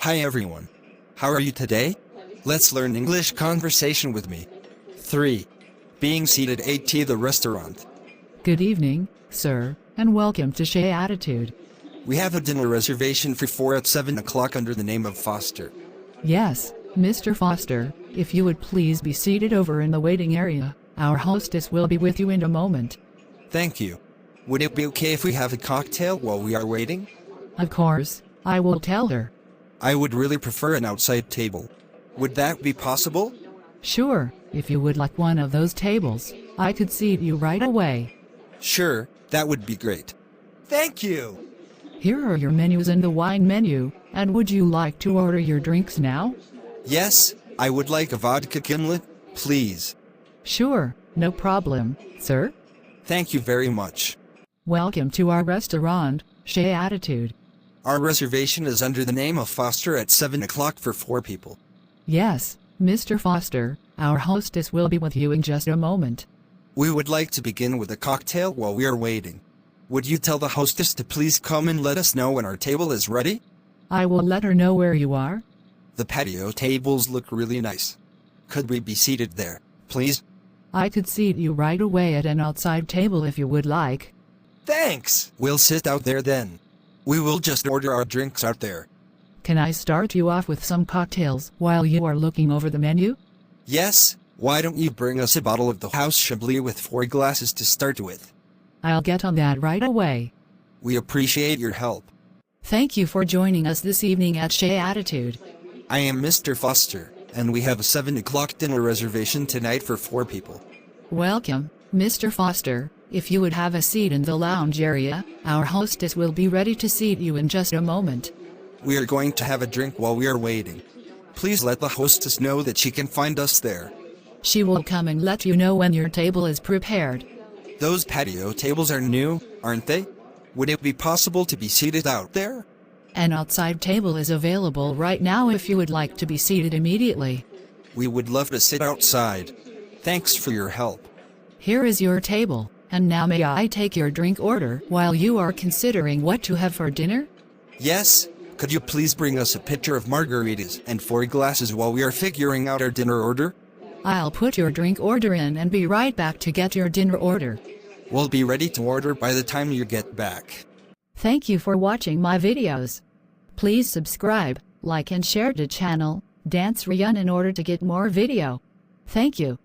Hi everyone. How are you today? Let's learn English conversation with me. 3. Being seated at the restaurant. Good evening, sir, and welcome to Shea Attitude. We have a dinner reservation for 4 at 7 o'clock under the name of Foster. Yes, Mr. Foster, if you would please be seated over in the waiting area. Our hostess will be with you in a moment. Thank you. Would it be okay if we have a cocktail while we are waiting? Of course, I will tell her. I would really prefer an outside table. Would that be possible? Sure, if you would like one of those tables, I could seat you right away. Sure, that would be great. Thank you! Here are your menus and the wine menu, and would you like to order your drinks now? Yes, I would like a vodka gimlet, please. Sure, no problem, sir. Thank you very much. Welcome to our restaurant, Shea Attitude. Our reservation is under the name of Foster at 7 o'clock for 4 people. Yes, Mr. Foster, our hostess will be with you in just a moment. We would like to begin with a cocktail while we are waiting. Would you tell the hostess to please come and let us know when our table is ready? I will let her know where you are. The patio tables look really nice. Could we be seated there, please? I could seat you right away at an outside table if you would like. Thanks! We'll sit out there then. We will just order our drinks out there. Can I start you off with some cocktails while you are looking over the menu? Yes, why don't you bring us a bottle of the House Chablis with 4 glasses to start with? I'll get on that right away. We appreciate your help. Thank you for joining us this evening at Shea Attitude. I am Mr. Foster, and we have a 7 o'clock dinner reservation tonight for 4 people. Welcome, Mr. Foster. If you would have a seat in the lounge area, our hostess will be ready to seat you in just a moment. We are going to have a drink while we are waiting. Please let the hostess know that she can find us there. She will come and let you know when your table is prepared. Those patio tables are new, aren't they? Would it be possible to be seated out there? An outside table is available right now if you would like to be seated immediately. We would love to sit outside. Thanks for your help. Here is your table, and now may I take your drink order while you are considering what to have for dinner? Yes, could you please bring us a pitcher of margaritas and 4 glasses while we are figuring out our dinner order? I'll put your drink order in and be right back to get your dinner order. We'll be ready to order by the time you get back. Thank you for watching my videos. Please subscribe, like and share the channel, Dan Sreyoun in order to get more video. Thank you.